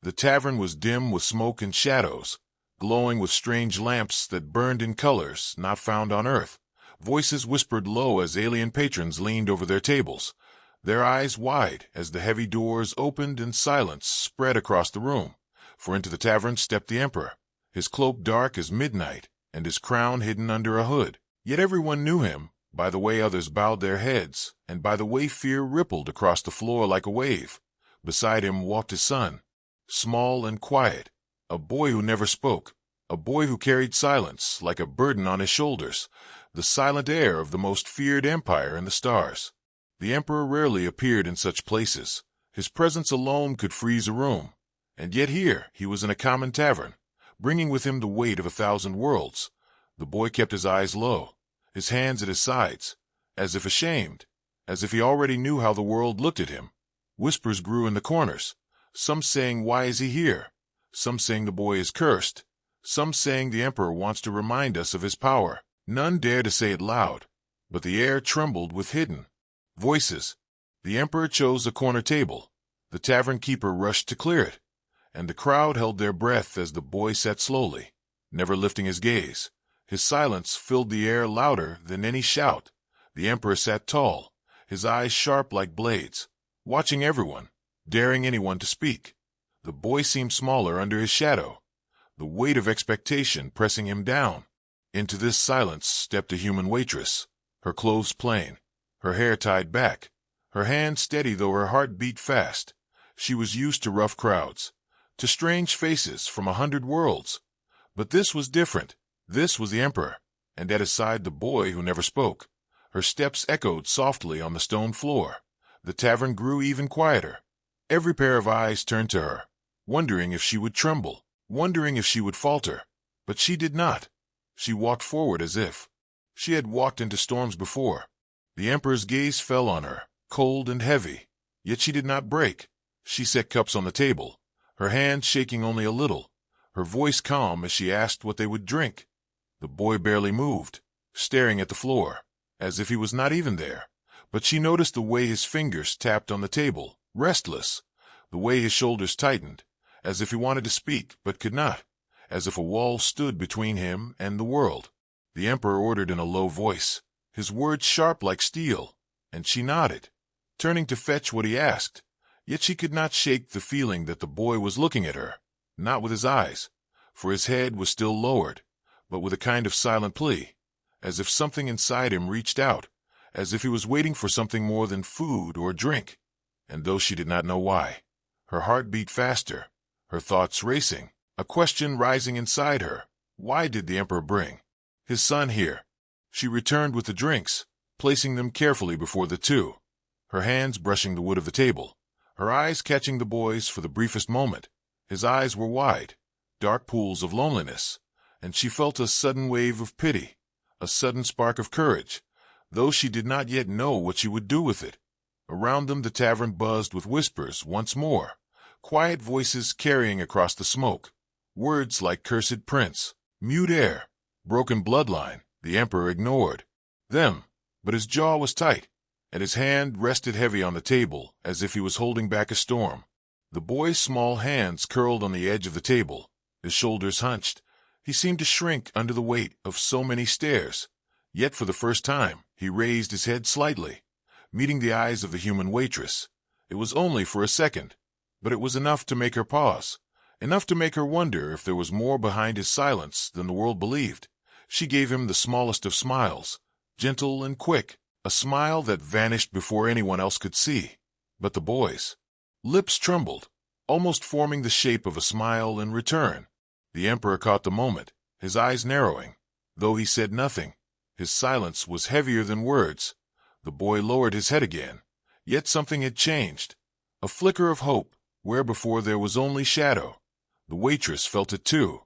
The tavern was dim with smoke and shadows, glowing with strange lamps that burned in colors not found on Earth. Voices whispered low as alien patrons leaned over their tables, their eyes wide as the heavy doors opened and silence spread across the room. For into the tavern stepped the Emperor, his cloak dark as midnight and his crown hidden under a hood. Yet everyone knew him, by the way others bowed their heads, and by the way fear rippled across the floor like a wave. Beside him walked his son, small and quiet, a boy who never spoke, a boy who carried silence like a burden on his shoulders, the silent heir of the most feared empire in the stars. The Emperor rarely appeared in such places. His presence alone could freeze a room. And yet here he was in a common tavern, bringing with him the weight of 1,000 worlds. The boy kept his eyes low, his hands at his sides, as if ashamed, as if he already knew how the world looked at him. Whispers grew in the corners, some saying, "Why is he here?" Some saying the boy is cursed, some saying the Emperor wants to remind us of his power. None dared to say it loud, but the air trembled with hidden voices. The Emperor chose a corner table. The tavern keeper rushed to clear it, and the crowd held their breath as the boy sat slowly, never lifting his gaze. His silence filled the air louder than any shout. The Emperor sat tall, his eyes sharp like blades, watching everyone, daring anyone to speak. The boy seemed smaller under his shadow, the weight of expectation pressing him down. Into this silence stepped a human waitress, her clothes plain, her hair tied back, her hand steady though her heart beat fast. She was used to rough crowds, to strange faces from 100 worlds. But this was different. This was the Emperor, and at his side the boy who never spoke. Her steps echoed softly on the stone floor. The tavern grew even quieter. Every pair of eyes turned to her, wondering if she would tremble, wondering if she would falter. But she did not. She walked forward as if she had walked into storms before. The Emperor's gaze fell on her, cold and heavy. Yet she did not break. She set cups on the table, her hands shaking only a little, her voice calm as she asked what they would drink. The boy barely moved, staring at the floor, as if he was not even there. But she noticed the way his fingers tapped on the table, restless, the way his shoulders tightened, as if he wanted to speak but could not, as if a wall stood between him and the world. The Emperor ordered in a low voice, his words sharp like steel, and she nodded, turning to fetch what he asked. Yet she could not shake the feeling that the boy was looking at her, not with his eyes, for his head was still lowered, but with a kind of silent plea, as if something inside him reached out, as if he was waiting for something more than food or drink. And though she did not know why, her heart beat faster, her thoughts racing, a question rising inside her. Why did the Emperor bring his son here? She returned with the drinks, placing them carefully before the two, her hands brushing the wood of the table, her eyes catching the boy's for the briefest moment. His eyes were wide, dark pools of loneliness, and she felt a sudden wave of pity, a sudden spark of courage, though she did not yet know what she would do with it. Around them the tavern buzzed with whispers once more, quiet voices carrying across the smoke, words like cursed prince, mute heir, broken bloodline. The Emperor ignored them, but his jaw was tight, and his hand rested heavy on the table as if he was holding back a storm. The boy's small hands curled on the edge of the table, his shoulders hunched. He seemed to shrink under the weight of so many stares. Yet for the first time he raised his head slightly, meeting the eyes of the human waitress. It was only for a second, but it was enough to make her pause, enough to make her wonder if there was more behind his silence than the world believed. She gave him the smallest of smiles, gentle and quick, a smile that vanished before anyone else could see. But the boy's lips trembled, almost forming the shape of a smile in return. The Emperor caught the moment, his eyes narrowing. Though he said nothing, his silence was heavier than words. The boy lowered his head again. Yet something had changed, a flicker of hope where before there was only shadow. The waitress felt it too,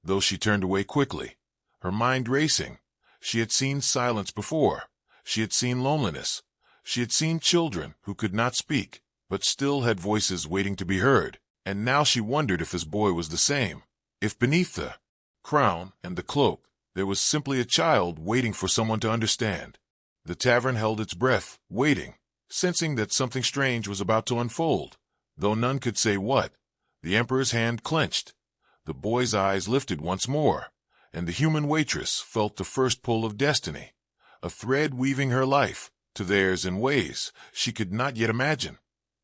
though she turned away quickly, her mind racing. She had seen silence before. She had seen loneliness. She had seen children who could not speak, but still had voices waiting to be heard. And now she wondered if this boy was the same, if beneath the crown and the cloak there was simply a child waiting for someone to understand. The tavern held its breath, waiting, sensing that something strange was about to unfold. Though none could say what, The Emperor's hand clenched. The boy's eyes lifted once more, and the human waitress felt the first pull of destiny, a thread weaving her life to theirs in ways she could not yet imagine.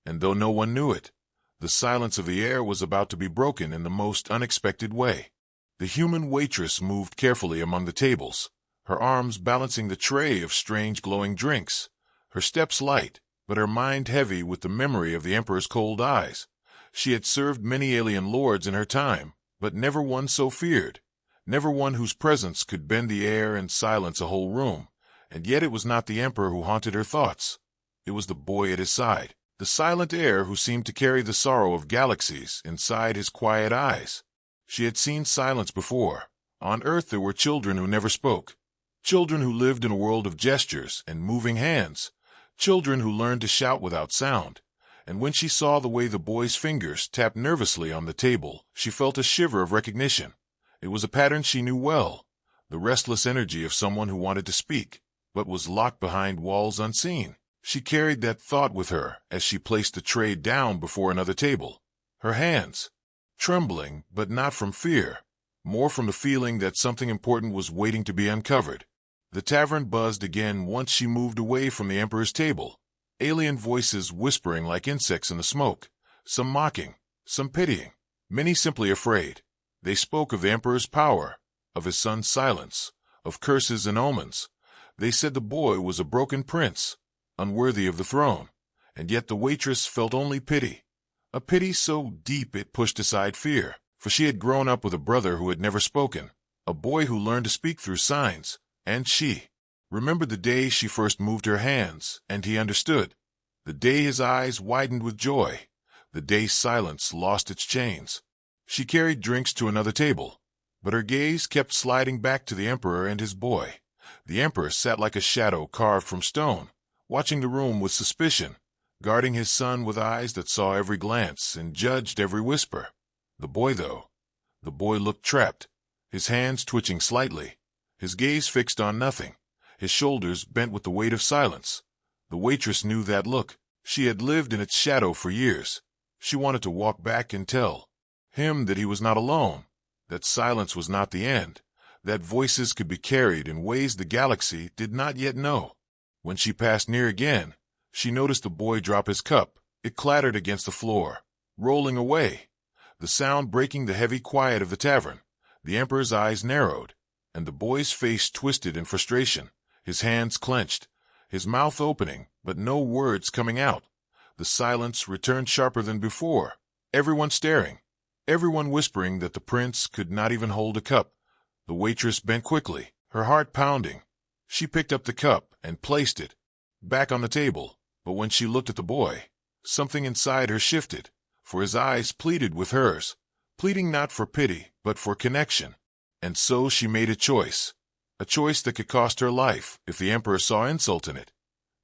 And though no one knew it, the silence of the air was about to be broken in the most unexpected way. The human waitress moved carefully among the tables, her arms balancing the tray of strange glowing drinks, her steps light, but her mind heavy with the memory of the Emperor's cold eyes. She had served many alien lords in her time, but never one so feared, never one whose presence could bend the air and silence a whole room. And yet it was not the Emperor who haunted her thoughts. It was the boy at his side, the silent heir who seemed to carry the sorrow of galaxies inside his quiet eyes. She had seen silence before. On Earth there were children who never spoke, children who lived in a world of gestures and moving hands, children who learned to shout without sound. And when she saw the way the boy's fingers tapped nervously on the table, she felt a shiver of recognition. It was a pattern she knew well, the restless energy of someone who wanted to speak, but was locked behind walls unseen. She carried that thought with her as she placed the tray down before another table, her hands trembling, but not from fear, more from the feeling that something important was waiting to be uncovered. The tavern buzzed again once she moved away from the Emperor's table, alien voices whispering like insects in the smoke, some mocking, some pitying, many simply afraid. They spoke of the Emperor's power, of his son's silence, of curses and omens. They said the boy was a broken prince, unworthy of the throne, and yet the waitress felt only pity, a pity so deep it pushed aside fear, for she had grown up with a brother who had never spoken, a boy who learned to speak through signs, and she remembered the day she first moved her hands, and he understood, the day his eyes widened with joy, the day silence lost its chains. She carried drinks to another table, but her gaze kept sliding back to the Emperor and his boy. The Emperor sat like a shadow carved from stone, watching the room with suspicion, guarding his son with eyes that saw every glance and judged every whisper. The boy, though, the boy looked trapped, his hands twitching slightly, his gaze fixed on nothing, his shoulders bent with the weight of silence. The waitress knew that look. She had lived in its shadow for years. She wanted to walk back and tell him that he was not alone, that silence was not the end, that voices could be carried in ways the galaxy did not yet know. When she passed near again, she noticed the boy drop his cup. It clattered against the floor, rolling away, the sound breaking the heavy quiet of the tavern. The Emperor's eyes narrowed, and the boy's face twisted in frustration, his hands clenched, his mouth opening, but no words coming out. The silence returned sharper than before, everyone staring, everyone whispering that the prince could not even hold a cup. The waitress bent quickly, her heart pounding. She picked up the cup and placed it back on the table, but when she looked at the boy, something inside her shifted, for his eyes pleaded with hers, pleading not for pity, but for connection. And so she made a choice that could cost her life if the Emperor saw insult in it,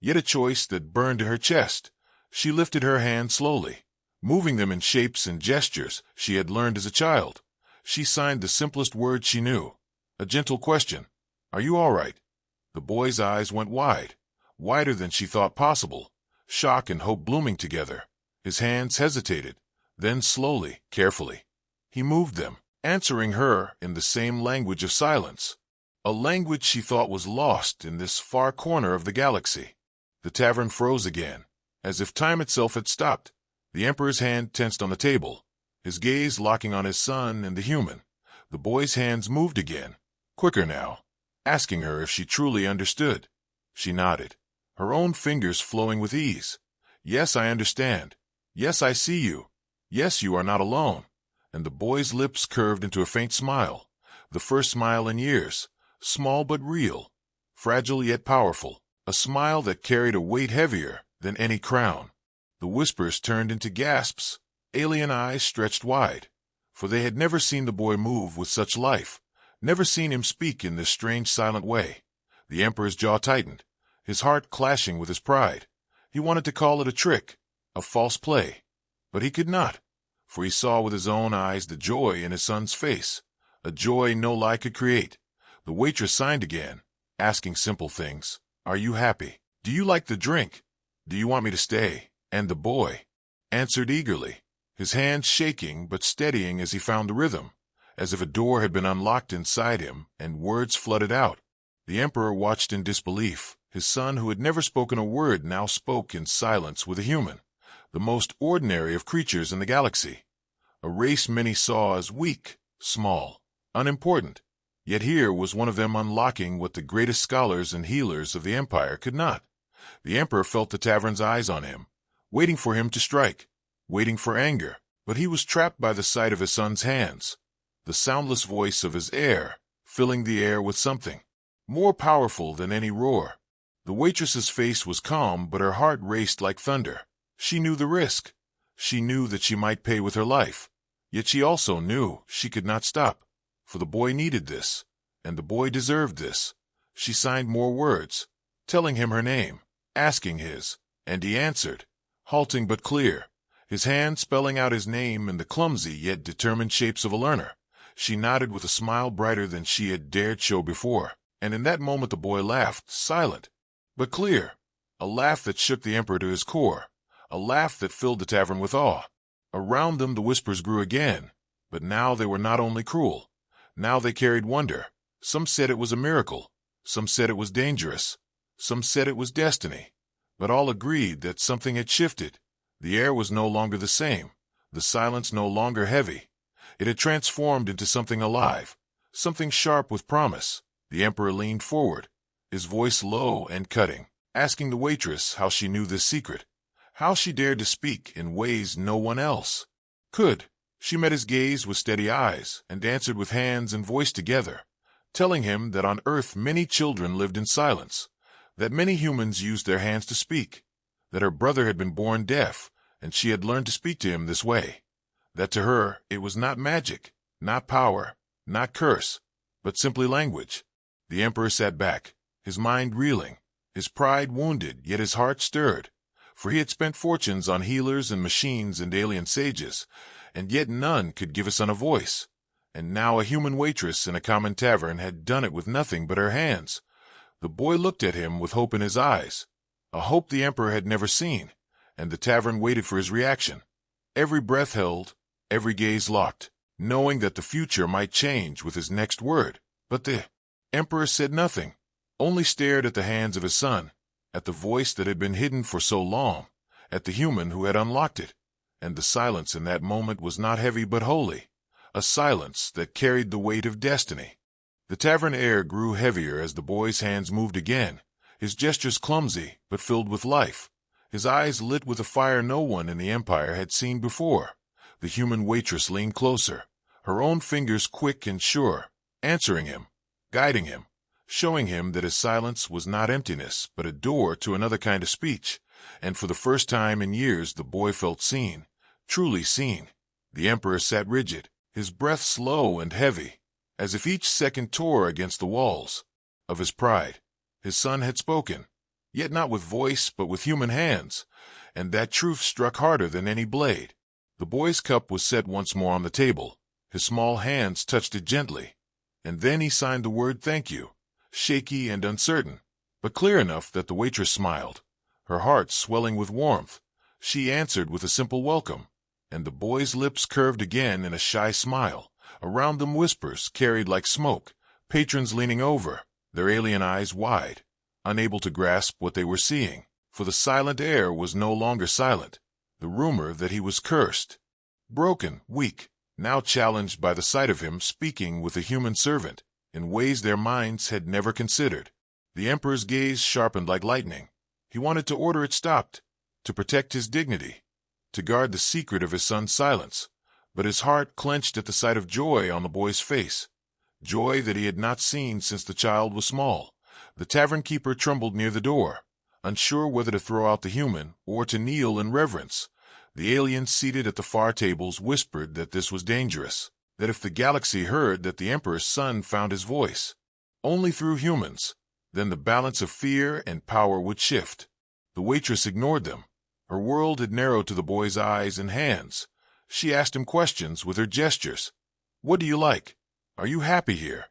yet a choice that burned in her chest. She lifted her hands slowly, moving them in shapes and gestures she had learned as a child. She signed the simplest word she knew, a gentle question, "Are you all right?" The boy's eyes went wide, wider than she thought possible, shock and hope blooming together. His hands hesitated, then slowly, carefully, he moved them, answering her in the same language of silence, a language she thought was lost in this far corner of the galaxy. The tavern froze again, as if time itself had stopped. The Emperor's hand tensed on the table, his gaze locking on his son and the human. The boy's hands moved again, quicker now, asking her if she truly understood. She nodded, her own fingers flowing with ease. "Yes, I understand. Yes, I see you. Yes, you are not alone." And the boy's lips curved into a faint smile, the first smile in years, small but real, fragile yet powerful, a smile that carried a weight heavier than any crown. The whispers turned into gasps, alien eyes stretched wide, for they had never seen the boy move with such life, never seen him speak in this strange silent way. The Emperor's jaw tightened, his heart clashing with his pride. He wanted to call it a trick, a false play, but he could not, for he saw with his own eyes the joy in his son's face, a joy no lie could create. The waitress signed again, asking simple things. "Are you happy? Do you like the drink? Do you want me to stay?" And the boy answered eagerly, his hands shaking but steadying as he found the rhythm, as if a door had been unlocked inside him and words flooded out. The Emperor watched in disbelief. His son, who had never spoken a word, now spoke in silence with a human, the most ordinary of creatures in the galaxy. A race many saw as weak, small, unimportant. Yet here was one of them unlocking what the greatest scholars and healers of the Empire could not. The Emperor felt the Tavern's eyes on him, waiting for him to strike, waiting for anger, but he was trapped by the sight of his son's hands, the soundless voice of his heir, filling the air with something more powerful than any roar. The waitress's face was calm, but her heart raced like thunder. She knew the risk. She knew that she might pay with her life. Yet she also knew she could not stop, for the boy needed this, and the boy deserved this. She signed more words, telling him her name, asking his, and he answered, halting but clear, his hand spelling out his name in the clumsy yet determined shapes of a learner. She nodded with a smile brighter than she had dared show before, and in that moment the boy laughed, silent, but clear, a laugh that shook the Emperor to his core, a laugh that filled the tavern with awe. Around them the whispers grew again, but now they were not only cruel. Now they carried wonder. Some said it was a miracle. Some said it was dangerous. Some said it was destiny. But all agreed that something had shifted. The air was no longer the same. The silence no longer heavy. It had transformed into something alive, something sharp with promise. The Emperor leaned forward, his voice low and cutting, asking the waitress how she knew this secret, how she dared to speak in ways no one else could. She met his gaze with steady eyes and answered with hands and voice together, telling him that on Earth many children lived in silence, that many humans used their hands to speak, that her brother had been born deaf and she had learned to speak to him this way, that to her it was not magic, not power, not curse, but simply language. The Emperor sat back, his mind reeling, his pride wounded, yet his heart stirred, for he had spent fortunes on healers and machines and alien sages, and yet none could give his son a voice. And now a human waitress in a common tavern had done it with nothing but her hands. The boy looked at him with hope in his eyes, a hope the Emperor had never seen, and the tavern waited for his reaction. Every breath held, every gaze locked, knowing that the future might change with his next word. But the Emperor said nothing, only stared at the hands of his son, at the voice that had been hidden for so long, at the human who had unlocked it. And the silence in that moment was not heavy but holy, a silence that carried the weight of destiny. The tavern air grew heavier as the boy's hands moved again, his gestures clumsy but filled with life, his eyes lit with a fire no one in the Empire had seen before. The human waitress leaned closer, her own fingers quick and sure, answering him, guiding him, showing him that his silence was not emptiness but a door to another kind of speech. And for the first time in years the boy felt seen, truly seen. The Emperor sat rigid, his breath slow and heavy, as if each second tore against the walls of his pride. His son had spoken, yet not with voice but with human hands, and that truth struck harder than any blade. The boy's cup was set once more on the table. His small hands touched it gently, and then he signed the word "thank you," shaky and uncertain, but clear enough that the waitress smiled, her heart swelling with warmth. She answered with a simple welcome, and the boy's lips curved again in a shy smile. Around them whispers carried like smoke, patrons leaning over, their alien eyes wide, unable to grasp what they were seeing, for the silent air was no longer silent. The rumor that he was cursed, broken, weak, now challenged by the sight of him speaking with a human servant, in ways their minds had never considered. The Emperor's gaze sharpened like lightning. He wanted to order it stopped, to protect his dignity, to guard the secret of his son's silence, but his heart clenched at the sight of joy on the boy's face, joy that he had not seen since the child was small. The tavern keeper trembled near the door, unsure whether to throw out the human or to kneel in reverence. The aliens seated at the far tables whispered that this was dangerous, that if the galaxy heard that the Emperor's son found his voice only through humans, then the balance of fear and power would shift. The waitress ignored them. Her world had narrowed to the boy's eyes and hands. She asked him questions with her gestures. "What do you like? Are you happy here?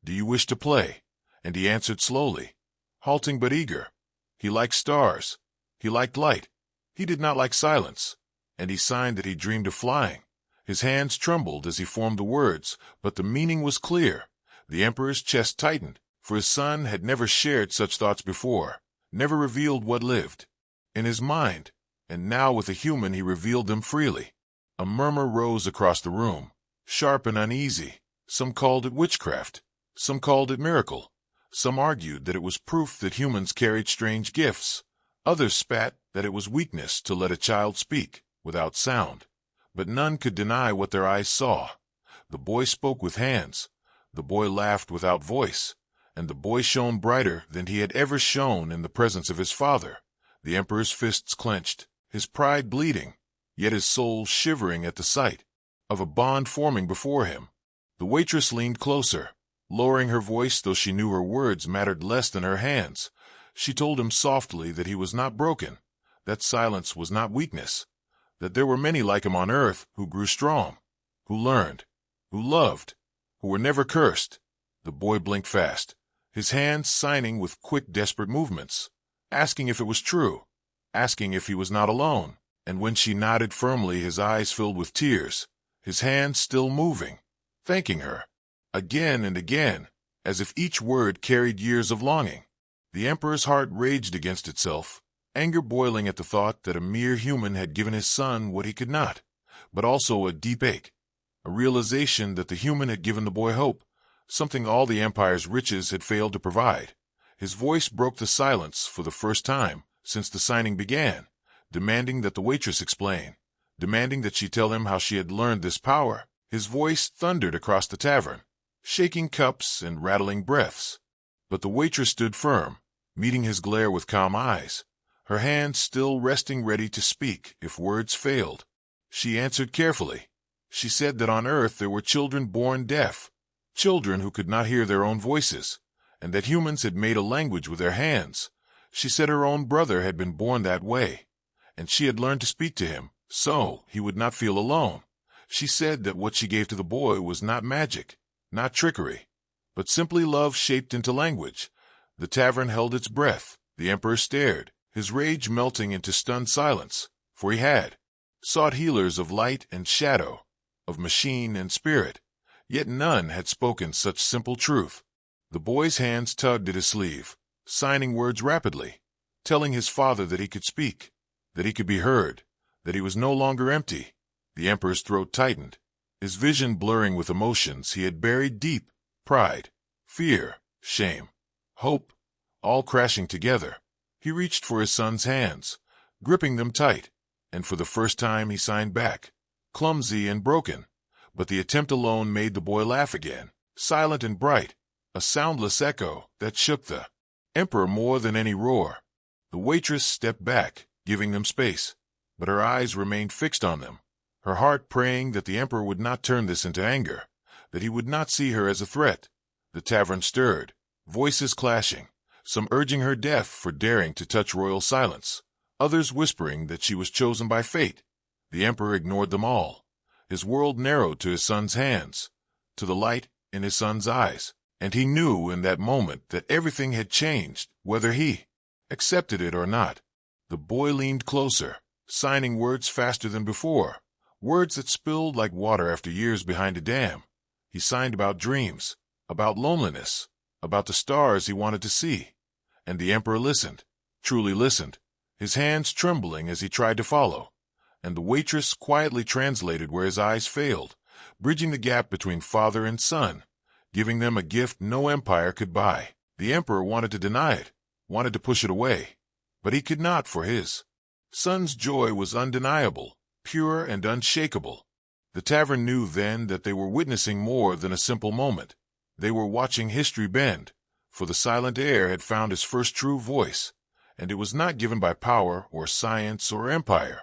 Do you wish to play?" And he answered slowly, halting but eager. He liked stars. He liked light. He did not like silence. and he signed that he dreamed of flying. His hands trembled as he formed the words, but the meaning was clear. The emperor's chest tightened, for his son had never shared such thoughts before, never revealed what lived in his mind, and now with a human he revealed them freely. A murmur rose across the room, sharp and uneasy. Some called it witchcraft, some called it miracle, some argued that it was proof that humans carried strange gifts, others spat that it was weakness to let a child speak without sound. But none could deny what their eyes saw. The boy spoke with hands, the boy laughed without voice, and the boy shone brighter than he had ever shone in the presence of his father. The emperor's fists clenched, his pride bleeding, yet his soul shivering at the sight of a bond forming before him. The waitress leaned closer, lowering her voice though she knew her words mattered less than her hands. She told him softly that he was not broken, that silence was not weakness, that there were many like him on earth who grew strong, who learned, who loved, who were never cursed. The boy blinked fast, his hands signing with quick, desperate movements, asking if it was true, asking if he was not alone. And when she nodded firmly, his eyes filled with tears, his hands still moving, thanking her, again and again, as if each word carried years of longing. The emperor's heart raged against itself, anger boiling at the thought that a mere human had given his son what he could not, but also a deep ache, a realization that the human had given the boy hope, something all the empire's riches had failed to provide. His voice broke the silence for the first time since the signing began, demanding that the waitress explain, demanding that she tell him how she had learned this power. His voice thundered across the tavern, shaking cups and rattling breaths. But the waitress stood firm, meeting his glare with calm eyes, her hands still resting ready to speak if words failed. She answered carefully. She said that on earth there were children born deaf, children who could not hear their own voices, and that humans had made a language with their hands. She said her own brother had been born that way, and she had learned to speak to him, so he would not feel alone. She said that what she gave to the boy was not magic, not trickery, but simply love shaped into language. The tavern held its breath. The emperor stared, his rage melting into stunned silence, for he had sought healers of light and shadow, of machine and spirit, yet none had spoken such simple truth. The boy's hands tugged at his sleeve, signing words rapidly, telling his father that he could speak, that he could be heard, that he was no longer empty. The emperor's throat tightened, his vision blurring with emotions he had buried deep, pride, fear, shame, hope, all crashing together. He reached for his son's hands, gripping them tight, and for the first time he signed back, clumsy and broken. But the attempt alone made the boy laugh again, silent and bright, a soundless echo that shook the emperor more than any roar. The waitress stepped back, giving them space, but her eyes remained fixed on them, her heart praying that the emperor would not turn this into anger, that he would not see her as a threat. The tavern stirred, voices clashing, some urging her death for daring to touch royal silence, others whispering that she was chosen by fate. The emperor ignored them all. His world narrowed to his son's hands, to the light in his son's eyes, and he knew in that moment that everything had changed, whether he accepted it or not. The boy leaned closer, signing words faster than before, words that spilled like water after years behind a dam. He signed about dreams, about loneliness, about the stars he wanted to see. And the emperor listened, truly listened, his hands trembling as he tried to follow. And the waitress quietly translated where his eyes failed, bridging the gap between father and son, giving them a gift no empire could buy. The emperor wanted to deny it, wanted to push it away, but he could not, for his son's joy was undeniable, pure and unshakable. The tavern knew then that they were witnessing more than a simple moment. They were watching history bend, for the silent heir had found his first true voice, and it was not given by power or science or empire,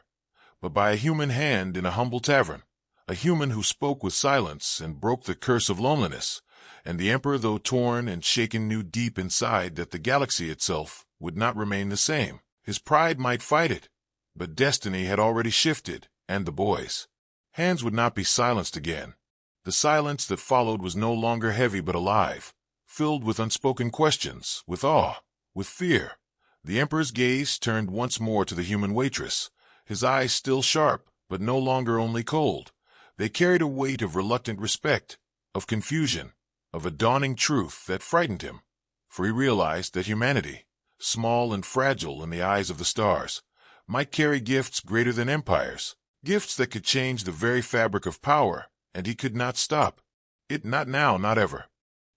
but by a human hand in a humble tavern, a human who spoke with silence and broke the curse of loneliness. And the emperor, though torn and shaken, knew deep inside that the galaxy itself would not remain the same. His pride might fight it, but destiny had already shifted, and the boy's hands would not be silenced again. The silence that followed was no longer heavy but alive, filled with unspoken questions, with awe, with fear. The emperor's gaze turned once more to the human waitress, his eyes still sharp, but no longer only cold. They carried a weight of reluctant respect, of confusion, of a dawning truth that frightened him. For he realized that humanity, small and fragile in the eyes of the stars, might carry gifts greater than empires, gifts that could change the very fabric of power, and he could not stop it. Not now, not ever.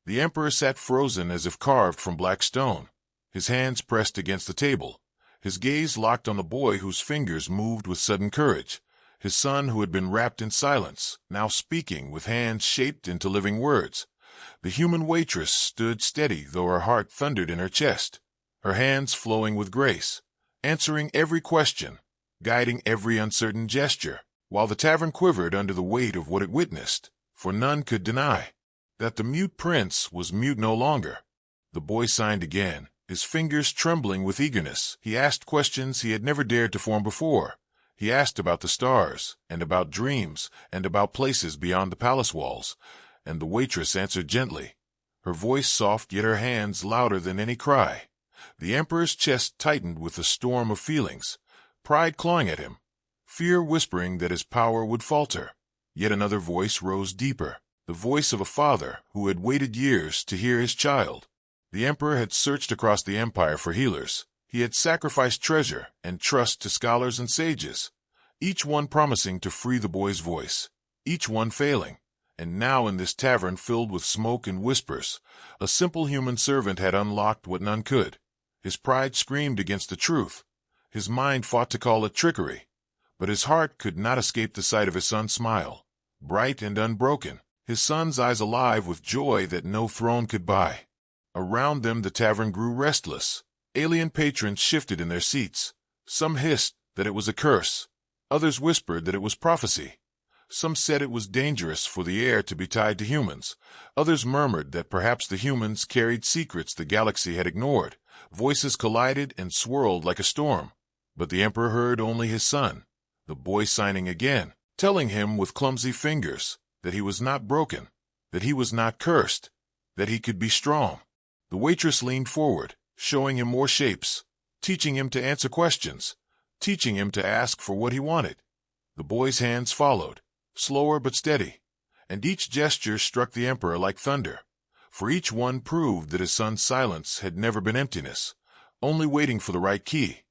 The Emperor sat frozen as if carved from black stone, his hands pressed against the table, his gaze locked on the boy whose fingers moved with sudden courage, his son who had been wrapped in silence, now speaking with hands shaped into living words. The human waitress stood steady though her heart thundered in her chest, her hands flowing with grace, answering every question, guiding every uncertain gesture, while the tavern quivered under the weight of what it witnessed, for none could deny that the mute prince was mute no longer. The boy signed again, his fingers trembling with eagerness. He asked questions he had never dared to form before. He asked about the stars, and about dreams, and about places beyond the palace walls, and the waitress answered gently, her voice soft yet her hands louder than any cry. The Emperor's chest tightened with a storm of feelings, pride clawing at him, fear whispering that his power would falter. Yet another voice rose deeper, the voice of a father who had waited years to hear his child. The Emperor had searched across the empire for healers. He had sacrificed treasure and trust to scholars and sages, each one promising to free the boy's voice, each one failing. And now in this tavern filled with smoke and whispers, a simple human servant had unlocked what none could. His pride screamed against the truth. His mind fought to call it trickery. But his heart could not escape the sight of his son's smile, bright and unbroken, his son's eyes alive with joy that no throne could buy. Around them the tavern grew restless. Alien patrons shifted in their seats. Some hissed that it was a curse. Others whispered that it was prophecy. Some said it was dangerous for the air to be tied to humans. Others murmured that perhaps the humans carried secrets the galaxy had ignored. Voices collided and swirled like a storm. But the Emperor heard only his son, the boy signing again, telling him with clumsy fingers that he was not broken, that he was not cursed, that he could be strong. The waitress leaned forward, showing him more shapes, teaching him to answer questions, teaching him to ask for what he wanted. The boy's hands followed, slower but steady, and each gesture struck the Emperor like thunder, for each one proved that his son's silence had never been emptiness, only waiting for the right key.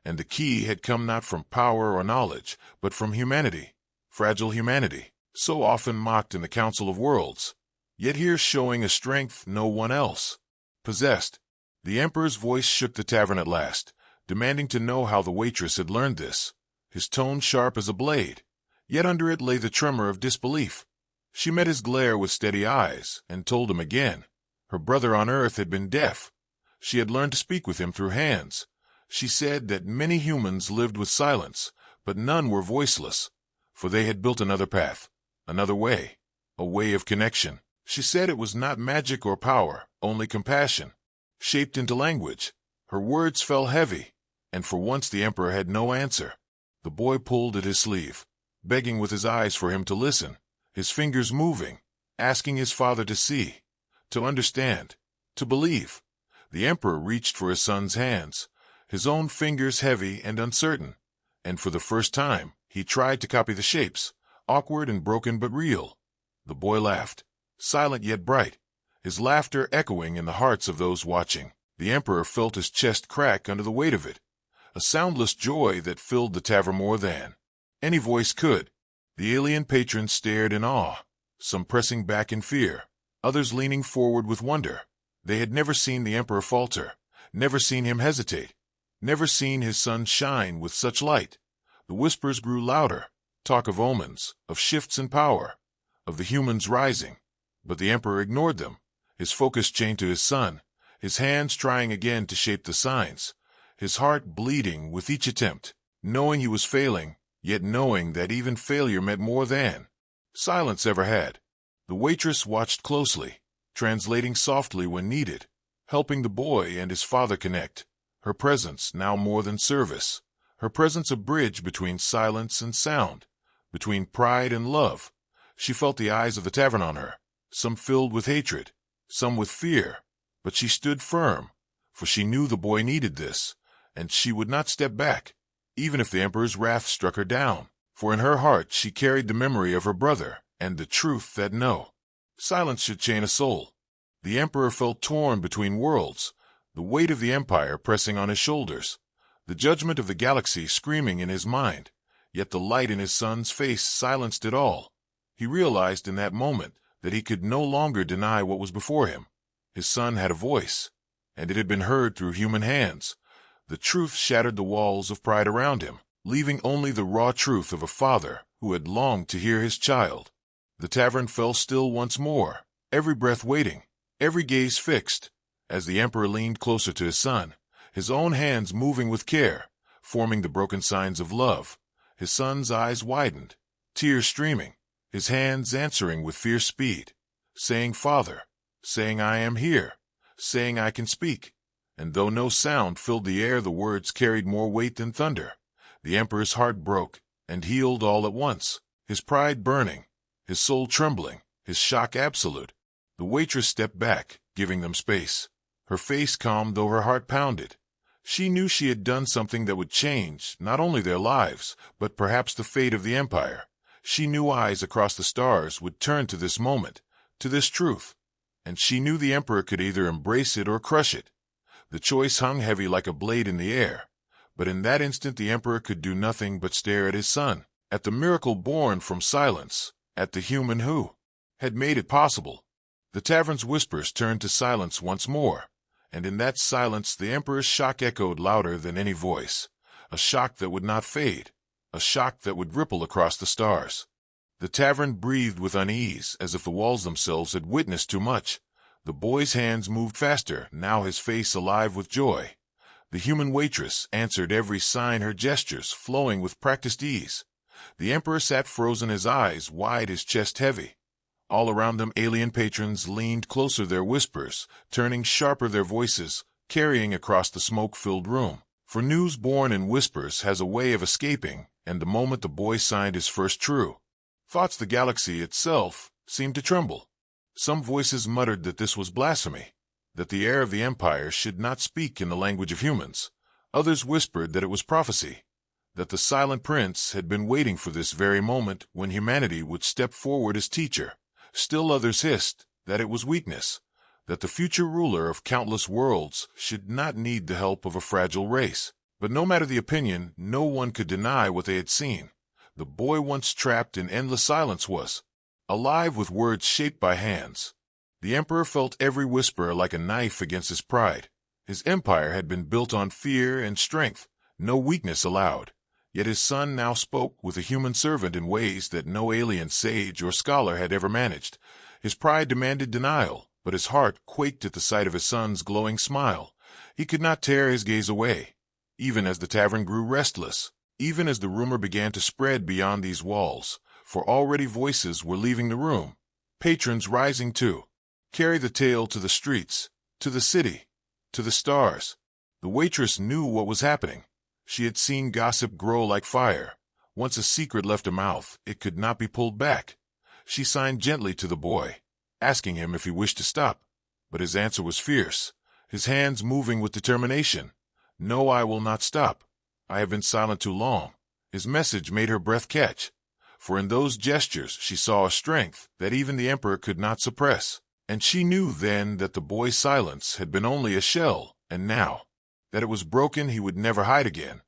And the key had come not from power or knowledge, but from humanity, fragile humanity, so often mocked in the Council of Worlds, yet here showing a strength no one else possessed. The Emperor's voice shook the tavern at last, demanding to know how the waitress had learned this, his tone sharp as a blade, yet under it lay the tremor of disbelief. She met his glare with steady eyes, and told him again. Her brother on Earth had been deaf. She had learned to speak with him through hands. She said that many humans lived with silence, but none were voiceless, for they had built another path, another way, a way of connection. She said it was not magic or power, only compassion, shaped into language. Her words fell heavy, and for once the Emperor had no answer. The boy pulled at his sleeve, begging with his eyes for him to listen, his fingers moving, asking his father to see, to understand, to believe. The Emperor reached for his son's hands, his own fingers heavy and uncertain, and for the first time he tried to copy the shapes, awkward and broken but real. The boy laughed, silent yet bright, his laughter echoing in the hearts of those watching. The Emperor felt his chest crack under the weight of it, a soundless joy that filled the tavern more than any voice could. The alien patrons stared in awe, some pressing back in fear, others leaning forward with wonder. They had never seen the Emperor falter, never seen him hesitate, never seen his son shine with such light. The whispers grew louder, talk of omens, of shifts in power, of the humans rising. But the Emperor ignored them, his focus chained to his son, his hands trying again to shape the signs, his heart bleeding with each attempt, knowing he was failing, yet knowing that even failure meant more than silence ever had. The waitress watched closely, translating softly when needed, helping the boy and his father connect, her presence now more than service, her presence a bridge between silence and sound, between pride and love. She felt the eyes of the tavern on her, some filled with hatred, some with fear, but she stood firm, for she knew the boy needed this, and she would not step back, even if the Emperor's wrath struck her down. For in her heart she carried the memory of her brother, and the truth that no silence should chain a soul. The emperor felt torn between worlds, the weight of the empire pressing on his shoulders, the judgment of the galaxy screaming in his mind, yet the light in his son's face silenced it all. He realized in that moment that he could no longer deny what was before him. His son had a voice, and it had been heard through human hands. The truth shattered the walls of pride around him, leaving only the raw truth of a father who had longed to hear his child. The tavern fell still once more, every breath waiting, every gaze fixed, as the emperor leaned closer to his son, his own hands moving with care, forming the broken signs of love. His son's eyes widened, tears streaming, his hands answering with fierce speed, saying, "Father," saying, "I am here," saying, "I can speak." And though no sound filled the air, the words carried more weight than thunder. The emperor's heart broke and healed all at once, his pride burning, his soul trembling, his shock absolute. The waitress stepped back, giving them space. Her face calm though her heart pounded. She knew she had done something that would change not only their lives, but perhaps the fate of the empire. She knew eyes across the stars would turn to this moment, to this truth, and she knew the emperor could either embrace it or crush it. The choice hung heavy like a blade in the air, but in that instant the emperor could do nothing but stare at his son, at the miracle born from silence, at the human who had made it possible. The tavern's whispers turned to silence once more, and in that silence the emperor's shock echoed louder than any voice, a shock that would not fade, a shock that would ripple across the stars. The tavern breathed with unease, as if the walls themselves had witnessed too much. The boy's hands moved faster, now his face alive with joy. The human waitress answered every sign, her gestures flowing with practiced ease. The emperor sat frozen, his eyes wide, his chest heavy. All around them alien patrons leaned closer, their whispers turning sharper, their voices carrying across the smoke-filled room. For news born in whispers has a way of escaping, and the moment the boy signed his first true thoughts, the galaxy itself seemed to tremble. Some voices muttered that this was blasphemy, that the heir of the empire should not speak in the language of humans. Others whispered that it was prophecy, that the silent prince had been waiting for this very moment when humanity would step forward as teacher. Still others hissed that it was weakness, that the future ruler of countless worlds should not need the help of a fragile race. But no matter the opinion, no one could deny what they had seen. The boy once trapped in endless silence was alive with words shaped by hands. The emperor felt every whisper like a knife against his pride. His empire had been built on fear and strength, no weakness allowed. Yet his son now spoke with a human servant in ways that no alien sage or scholar had ever managed. His pride demanded denial, but his heart quaked at the sight of his son's glowing smile. He could not tear his gaze away, even as the tavern grew restless, even as the rumor began to spread beyond these walls, for already voices were leaving the room, patrons rising to carry the tale to the streets, to the city, to the stars. The waitress knew what was happening. She had seen gossip grow like fire. Once a secret left her mouth, it could not be pulled back. She signed gently to the boy, asking him if he wished to stop, but his answer was fierce, his hands moving with determination. "No, I will not stop. I have been silent too long." His message made her breath catch, for in those gestures she saw a strength that even the emperor could not suppress. And she knew then that the boy's silence had been only a shell, and now that it was broken, he would never hide again.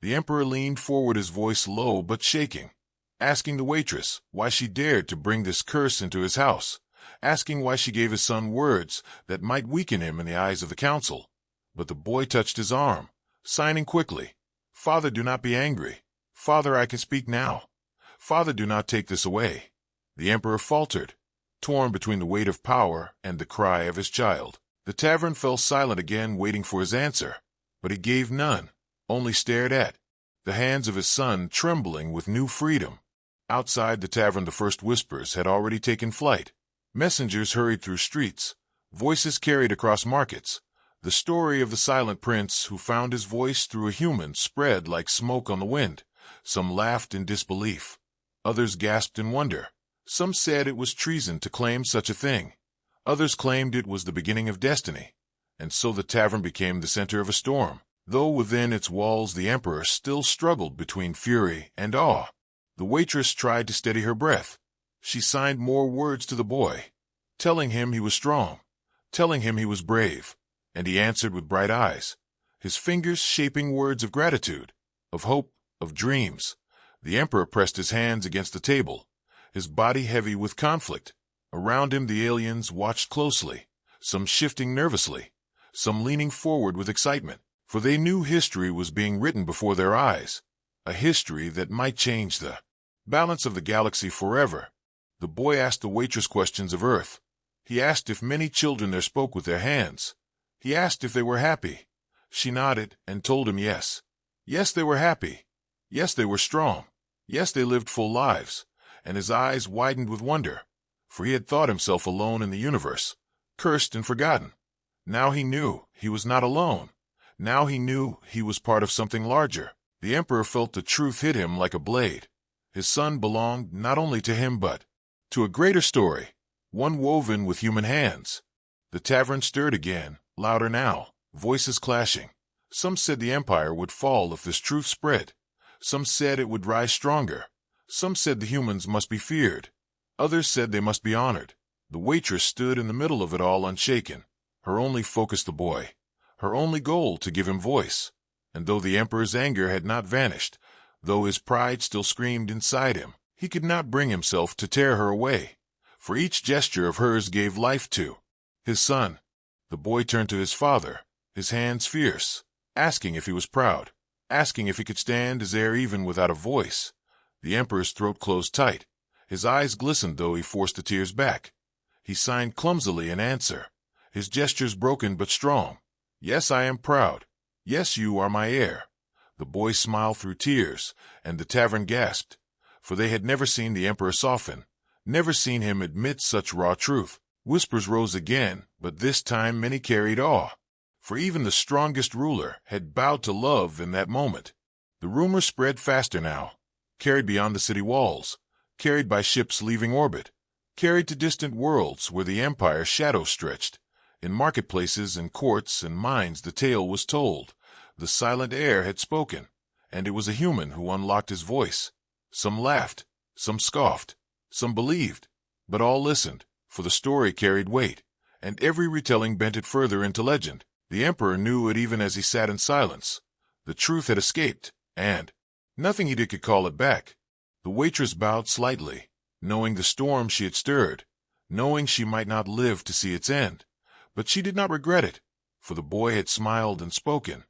The emperor leaned forward, his voice low but shaking, asking the waitress why she dared to bring this curse into his house, asking why she gave his son words that might weaken him in the eyes of the council. But the boy touched his arm, signing quickly, "Father, do not be angry. Father, I can speak now. Father, do not take this away." The emperor faltered, torn between the weight of power and the cry of his child. The tavern fell silent again, waiting for his answer, but he gave none, only stared at the hands of his son trembling with new freedom. Outside the tavern the first whispers had already taken flight. Messengers hurried through streets, voices carried across markets. The story of the silent prince who found his voice through a human spread like smoke on the wind. Some laughed in disbelief. Others gasped in wonder. Some said it was treason to claim such a thing. Others claimed it was the beginning of destiny. And so the tavern became the center of a storm, though within its walls the emperor still struggled between fury and awe. The waitress tried to steady her breath. She signed more words to the boy, telling him he was strong, telling him he was brave, and he answered with bright eyes, his fingers shaping words of gratitude, of hope, of dreams. The emperor pressed his hands against the table, his body heavy with conflict. Around him the aliens watched closely, some shifting nervously, some leaning forward with excitement, for they knew history was being written before their eyes, a history that might change the balance of the galaxy forever. The boy asked the waitress questions of Earth. He asked if many children there spoke with their hands. He asked if they were happy. She nodded and told him yes. Yes, they were happy. Yes, they were strong. Yes, they lived full lives. And his eyes widened with wonder, for he had thought himself alone in the universe, cursed and forgotten. Now he knew he was not alone. Now he knew he was part of something larger. The emperor felt the truth hit him like a blade. His son belonged not only to him but to a greater story, one woven with human hands. The tavern stirred again, louder now, voices clashing. Some said the empire would fall if this truth spread. Some said it would rise stronger. Some said the humans must be feared. Others said they must be honored. The waitress stood in the middle of it all unshaken, her only focus the boy, her only goal to give him voice. And though the emperor's anger had not vanished, though his pride still screamed inside him, he could not bring himself to tear her away, for each gesture of hers gave life to his son. The boy turned to his father, his hands fierce, asking if he was proud, asking if he could stand his heir even without a voice. The emperor's throat closed tight. His eyes glistened though he forced the tears back. He signed clumsily in answer, his gestures broken but strong. Yes, I am proud. Yes, you are my heir. The boy smiled through tears, and the tavern gasped, for they had never seen the emperor soften, never seen him admit such raw truth. Whispers rose again, but this time many carried awe, for even the strongest ruler had bowed to love in that moment. The rumor spread faster now, carried beyond the city walls, carried by ships leaving orbit, carried to distant worlds where the empire's shadow stretched. In marketplaces and courts and mines the tale was told. The silent heir had spoken, and it was a human who unlocked his voice. Some laughed, some scoffed, some believed, but all listened, for the story carried weight, and every retelling bent it further into legend. The emperor knew it even as he sat in silence. The truth had escaped, and nothing he did could call it back. The waitress bowed slightly, knowing the storm she had stirred, knowing she might not live to see its end. But she did not regret it, for the boy had smiled and spoken,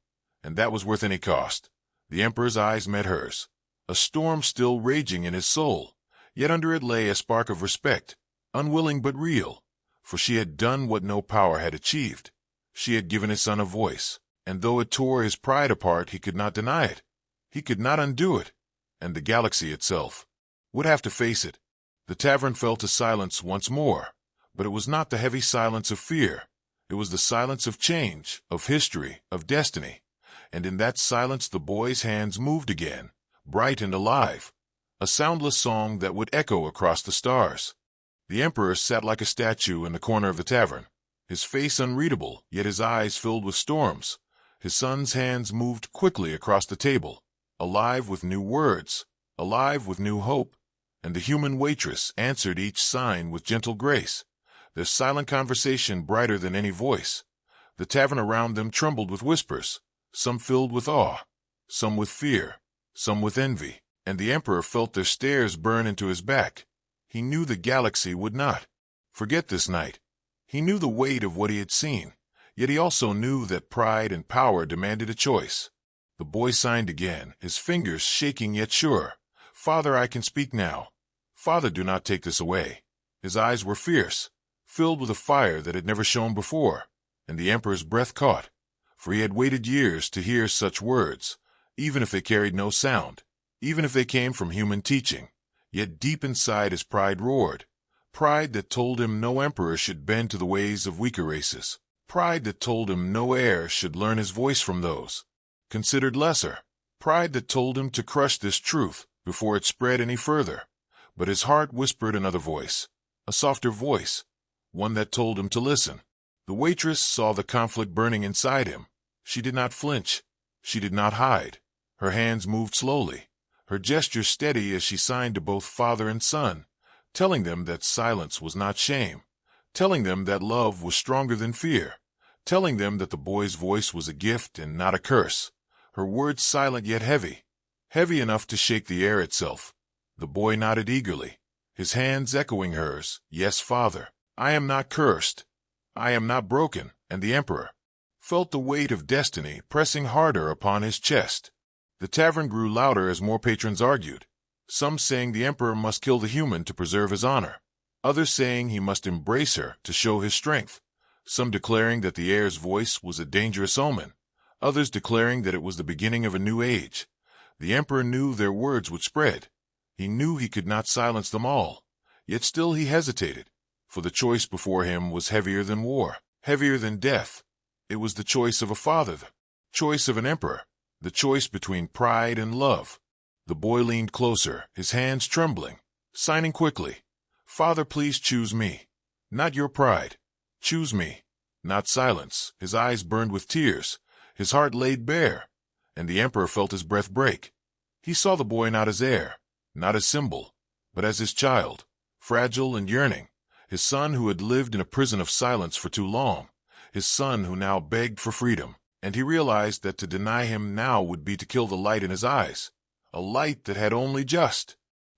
and that was worth any cost. The emperor's eyes met hers, a storm still raging in his soul, yet under it lay a spark of respect, unwilling but real, for she had done what no power had achieved. She had given his son a voice, and though it tore his pride apart, he could not deny it. He could not undo it, and the galaxy itself would have to face it. The tavern fell to silence once more, but it was not the heavy silence of fear. It was the silence of change, of history, of destiny. And in that silence the boy's hands moved again, bright and alive, a soundless song that would echo across the stars. The emperor sat like a statue in the corner of the tavern, his face unreadable, yet his eyes filled with storms. His son's hands moved quickly across the table, alive with new words, alive with new hope, and the human waitress answered each sign with gentle grace, their silent conversation brighter than any voice. The tavern around them trembled with whispers, some filled with awe, some with fear, some with envy, and the emperor felt their stares burn into his back. He knew the galaxy would not forget this night. He knew the weight of what he had seen, yet he also knew that pride and power demanded a choice. The boy signed again, his fingers shaking yet sure. Father, I can speak now. Father, do not take this away. His eyes were fierce, filled with a fire that had never shone before, and the emperor's breath caught, for he had waited years to hear such words, even if they carried no sound, even if they came from human teaching. Yet deep inside his pride roared, pride that told him no emperor should bend to the ways of weaker races, pride that told him no heir should learn his voice from those considered lesser, pride that told him to crush this truth before it spread any further. But his heart whispered another voice, a softer voice, one that told him to listen. The waitress saw the conflict burning inside him. She did not flinch. She did not hide. Her hands moved slowly, her gesture steady as she signed to both father and son, telling them that silence was not shame, telling them that love was stronger than fear, telling them that the boy's voice was a gift and not a curse. Her words silent yet heavy, heavy enough to shake the air itself. The boy nodded eagerly, his hands echoing hers. Yes, father, I am not cursed. I am not broken. And the emperor felt the weight of destiny pressing harder upon his chest. The tavern grew louder as more patrons argued, some saying the emperor must kill the human to preserve his honor, others saying he must embrace her to show his strength, some declaring that the heir's voice was a dangerous omen, others declaring that it was the beginning of a new age. The emperor knew their words would spread. He knew he could not silence them all, yet still he hesitated, for the choice before him was heavier than war, heavier than death. It was the choice of a father, the choice of an emperor, the choice between pride and love. The boy leaned closer, his hands trembling, signing quickly. Father, please choose me. Not your pride. Choose me. Not silence. His eyes burned with tears, his heart laid bare, and the emperor felt his breath break. He saw the boy not as heir, not as symbol, but as his child, fragile and yearning, his son who had lived in a prison of silence for too long, his son who now begged for freedom. And he realized that to deny him now would be to kill the light in his eyes, a light that had only just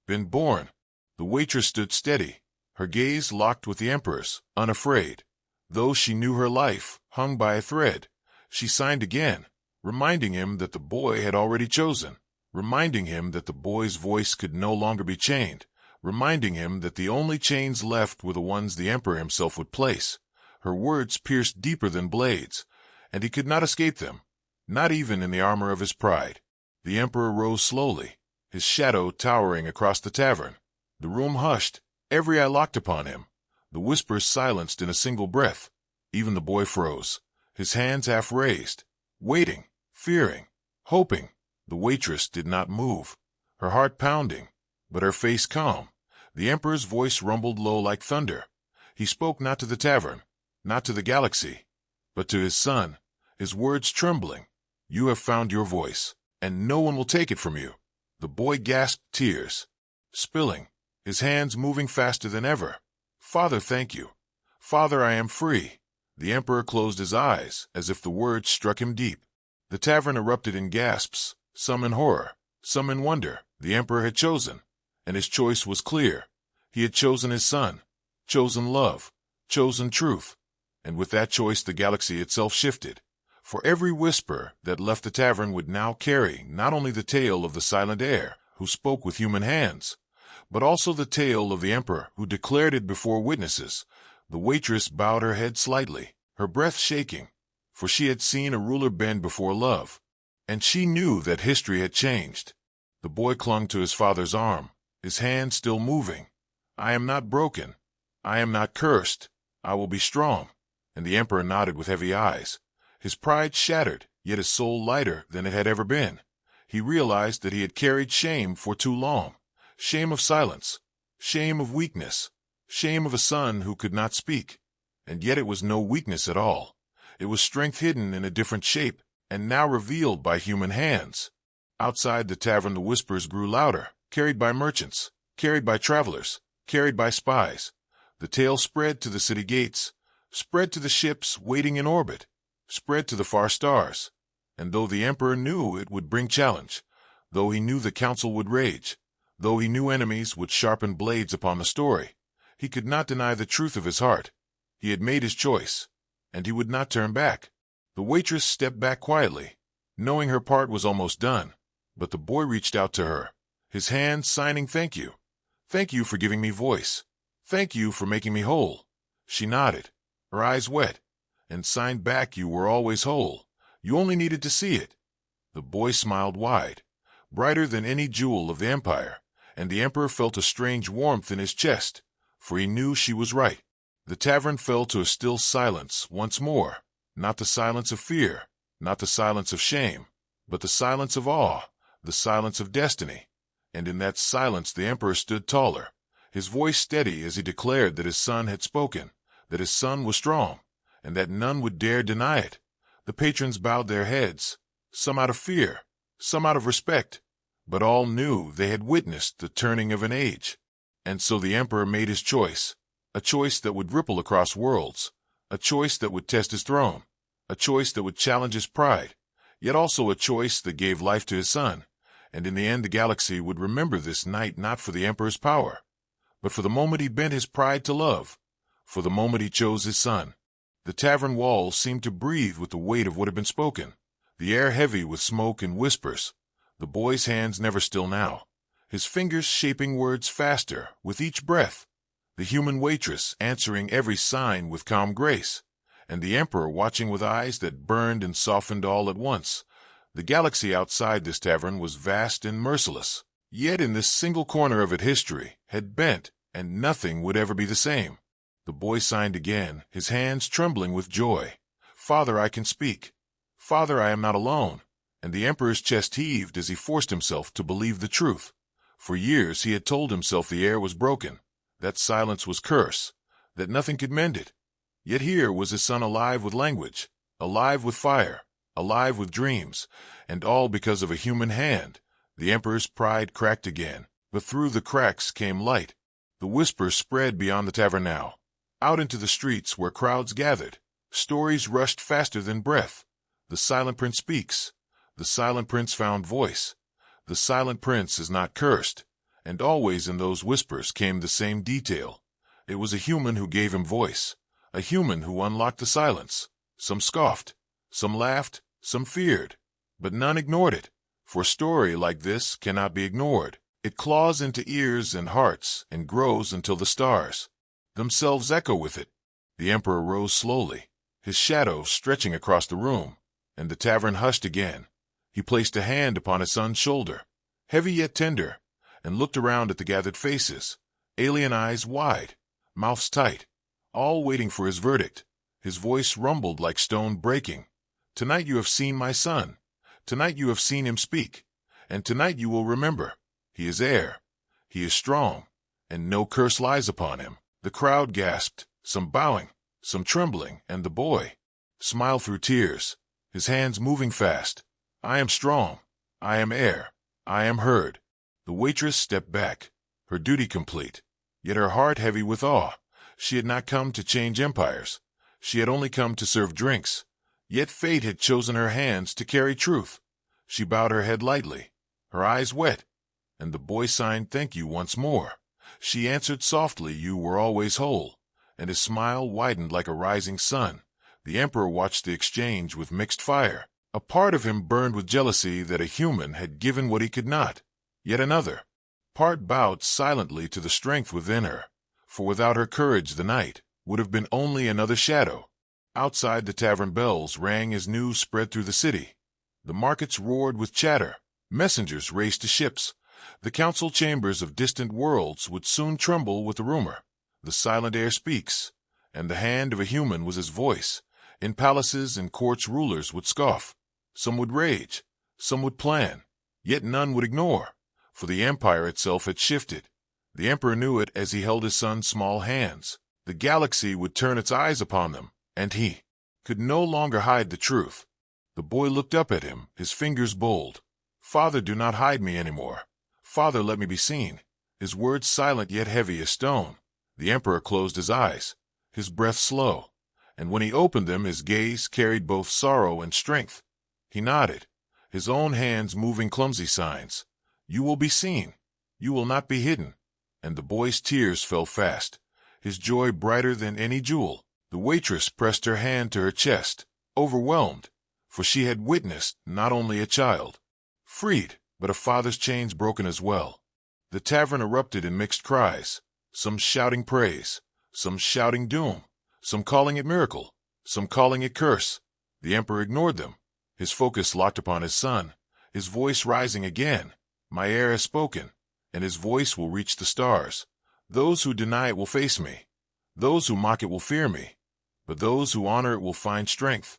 been born. The waitress stood steady, her gaze locked with the emperor's, unafraid. Though she knew her life hung by a thread, she signed again, reminding him that the boy had already chosen, reminding him that the boy's voice could no longer be chained, reminding him that the only chains left were the ones the emperor himself would place. Her words pierced deeper than blades, and he could not escape them, not even in the armor of his pride. The emperor rose slowly, his shadow towering across the tavern. The room hushed, every eye locked upon him, the whispers silenced in a single breath. Even the boy froze, his hands half raised, waiting, fearing, hoping. The waitress did not move, her heart pounding, but her face calm. The emperor's voice rumbled low like thunder. He spoke not to the tavern, not to the galaxy, but to his son, his words trembling. You have found your voice, and no one will take it from you. The boy gasped, tears spilling, his hands moving faster than ever. Father, thank you. Father, I am free. The emperor closed his eyes, as if the words struck him deep. The tavern erupted in gasps, some in horror, some in wonder. The emperor had chosen, and his choice was clear. He had chosen his son, chosen love, chosen truth. And with that choice the galaxy itself shifted. For every whisper that left the tavern would now carry not only the tale of the silent heir, who spoke with human hands, but also the tale of the emperor who declared it before witnesses. The waitress bowed her head slightly, her breath shaking, for she had seen a ruler bend before love, and she knew that history had changed. The boy clung to his father's arm, his hand still moving. I am not broken. I am not cursed. I will be strong. And the emperor nodded with heavy eyes, his pride shattered, yet his soul lighter than it had ever been. He realized that he had carried shame for too long, shame of silence, shame of weakness, shame of a son who could not speak. And yet it was no weakness at all. It was strength hidden in a different shape, and now revealed by human hands. Outside the tavern the whispers grew louder, carried by merchants, carried by travelers, carried by spies. The tale spread to the city gates, spread to the ships waiting in orbit, spread to the far stars. And though the emperor knew it would bring challenge, though he knew the council would rage, though he knew enemies would sharpen blades upon the story, he could not deny the truth of his heart. He had made his choice, and he would not turn back. The waitress stepped back quietly, knowing her part was almost done, but the boy reached out to her, his hand signing thank you. Thank you for giving me voice. Thank you for making me whole. She nodded, her eyes wet, and signed back, you were always whole. You only needed to see it. The boy smiled wide, brighter than any jewel of the empire, and the emperor felt a strange warmth in his chest, for he knew she was right. The tavern fell to a still silence once more, not the silence of fear, not the silence of shame, but the silence of awe, the silence of destiny. And in that silence the emperor stood taller, his voice steady as he declared that his son had spoken, that his son was strong, and that none would dare deny it. The patrons bowed their heads, some out of fear, some out of respect, But all knew they had witnessed the turning of an age. And so the emperor made his choice, a choice that would ripple across worlds, a choice that would test his throne, a choice that would challenge his pride, yet also a choice that gave life to his son. And in the end the galaxy would remember this night not for the emperor's power, but for the moment he bent his pride to love, for the moment he chose his son. The tavern walls seemed to breathe with the weight of what had been spoken, the air heavy with smoke and whispers, the boy's hands never still now, his fingers shaping words faster with each breath, the human waitress answering every sign with calm grace, and the emperor watching with eyes that burned and softened all at once. The galaxy outside this tavern was vast and merciless, yet in this single corner of it history had bent, and nothing would ever be the same. The boy signed again, his hands trembling with joy. "Father, I can speak. Father, I am not alone." And the emperor's chest heaved as he forced himself to believe the truth. For years he had told himself the air was broken, that silence was curse, that nothing could mend it. Yet here was his son alive with language, alive with fire, alive with dreams, and all because of a human hand. The emperor's pride cracked again, but through the cracks came light. The whispers spread beyond the tavern now, out into the streets where crowds gathered. Stories rushed faster than breath. The silent prince speaks. The silent prince found voice. The silent prince is not cursed. And always in those whispers came the same detail. It was a human who gave him voice, a human who unlocked the silence. Some scoffed, some laughed, some feared, but none ignored it. For a story like this cannot be ignored. It claws into ears and hearts and grows until the stars themselves echo with it. The emperor rose slowly, his shadow stretching across the room, and the tavern hushed again. He placed a hand upon his son's shoulder, heavy yet tender, and looked around at the gathered faces, alien eyes wide, mouths tight, all waiting for his verdict. His voice rumbled like stone breaking. "Tonight you have seen my son. Tonight you have seen him speak. And tonight you will remember. He is heir. He is strong, and no curse lies upon him." The crowd gasped, some bowing, some trembling, and the boy smiled through tears, his hands moving fast. "I am strong. I am heir. I am heard." The waitress stepped back, her duty complete, yet her heart heavy with awe. She had not come to change empires. She had only come to serve drinks. Yet fate had chosen her hands to carry truth. She bowed her head lightly, her eyes wet, and the boy signed thank you once more. She answered softly, "You were always whole," and his smile widened like a rising sun. The emperor watched the exchange with mixed fire. A part of him burned with jealousy that a human had given what he could not. Yet another part bowed silently to the strength within her, for without her courage the night would have been only another shadow. Outside the tavern bells rang as news spread through the city. The markets roared with chatter. Messengers raced to ships. The council chambers of distant worlds would soon tremble with the rumor. The silent air speaks, and the hand of a human was his voice. In palaces and courts rulers would scoff. Some would rage, some would plan, yet none would ignore, for the empire itself had shifted. The emperor knew it as he held his son's small hands. The galaxy would turn its eyes upon them, and he could no longer hide the truth. The boy looked up at him, his fingers bold. "Father, do not hide me anymore. Father, let me be seen." His words silent yet heavy as stone. The emperor closed his eyes, his breath slow, and when he opened them his gaze carried both sorrow and strength. He nodded, his own hands moving clumsy signs. "You will be seen. You will not be hidden." And the boy's tears fell fast, his joy brighter than any jewel. The waitress pressed her hand to her chest, overwhelmed, for she had witnessed not only a child freed, but a father's chains broken as well. The tavern erupted in mixed cries, some shouting praise, some shouting doom, some calling it miracle, some calling it curse. The emperor ignored them, his focus locked upon his son, his voice rising again. "My heir has spoken, and his voice will reach the stars. Those who deny it will face me. Those who mock it will fear me, but those who honor it will find strength."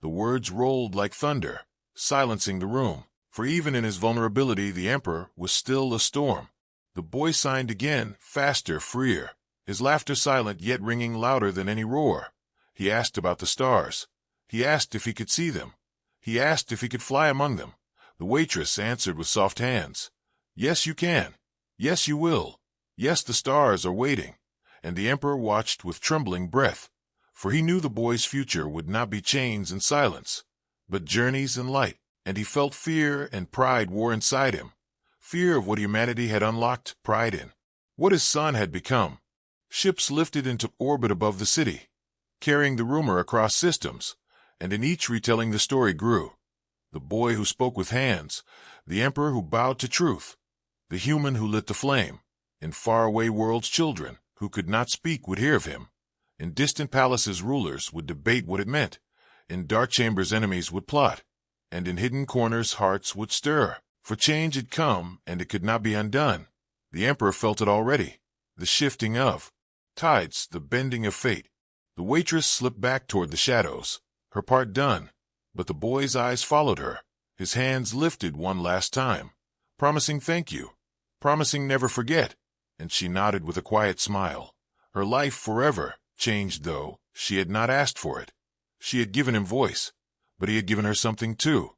The words rolled like thunder, silencing the room, for even in his vulnerability the emperor was still a storm. The boy signed again, faster, freer, his laughter silent yet ringing louder than any roar. He asked about the stars. He asked if he could see them. He asked if he could fly among them. The waitress answered with soft hands. Yes, you can. Yes, you will. Yes, the stars are waiting. And the emperor watched with trembling breath, for he knew the boy's future would not be chains and silence, but journeys and light, and he felt fear and pride war inside him. Fear of what humanity had unlocked, pride in what his son had become. Ships lifted into orbit above the city, carrying the rumor across systems, and in each retelling the story grew. The boy who spoke with hands, the emperor who bowed to truth, the human who lit the flame. In faraway worlds children who could not speak would hear of him. In distant palaces rulers would debate what it meant. In dark chambers enemies would plot. And in hidden corners hearts would stir. For change had come, and it could not be undone. The emperor felt it already. The shifting of tides, the bending of fate. The waitress slipped back toward the shadows, her part done. But the boy's eyes followed her, his hands lifted one last time, promising thank you, promising never forget. And she nodded with a quiet smile. Her life forever changed, though she had not asked for it. She had given him voice, but he had given her something too.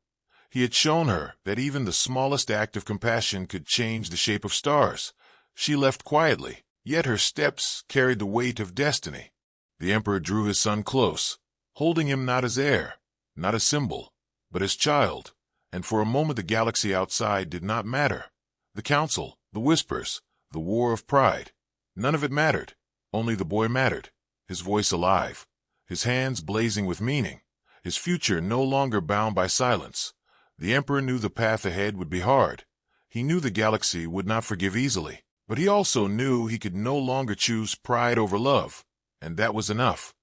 He had shown her that even the smallest act of compassion could change the shape of stars. She left quietly, yet her steps carried the weight of destiny. The emperor drew his son close, holding him not as heir, not as symbol, but as child. And for a moment the galaxy outside did not matter. The council, the whispers, the war of pride. None of it mattered. Only the boy mattered, his voice alive, his hands blazing with meaning, his future no longer bound by silence. The emperor knew the path ahead would be hard. He knew the galaxy would not forgive easily, but he also knew he could no longer choose pride over love, and that was enough.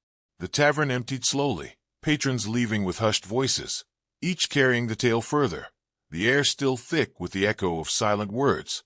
The tavern emptied slowly, patrons leaving with hushed voices, each carrying the tale further, the air still thick with the echo of silent words.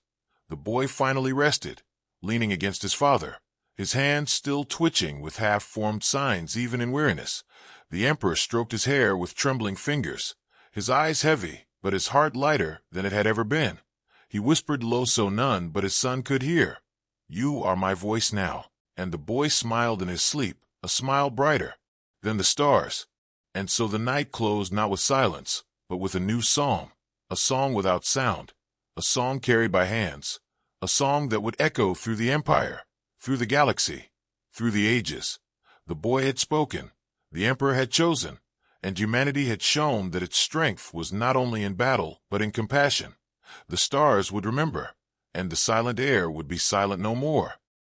The boy finally rested, leaning against his father, his hands still twitching with half-formed signs even in weariness. The emperor stroked his hair with trembling fingers, his eyes heavy, but his heart lighter than it had ever been. He whispered low so none but his son could hear, "You are my voice now." And the boy smiled in his sleep, a smile brighter than the stars. And so the night closed not with silence, but with a new song, a song without sound, a song carried by hands, a song that would echo through the empire, through the galaxy, through the ages. The boy had spoken, the emperor had chosen, and humanity had shown that its strength was not only in battle, but in compassion. The stars would remember, and the silent air would be silent no more.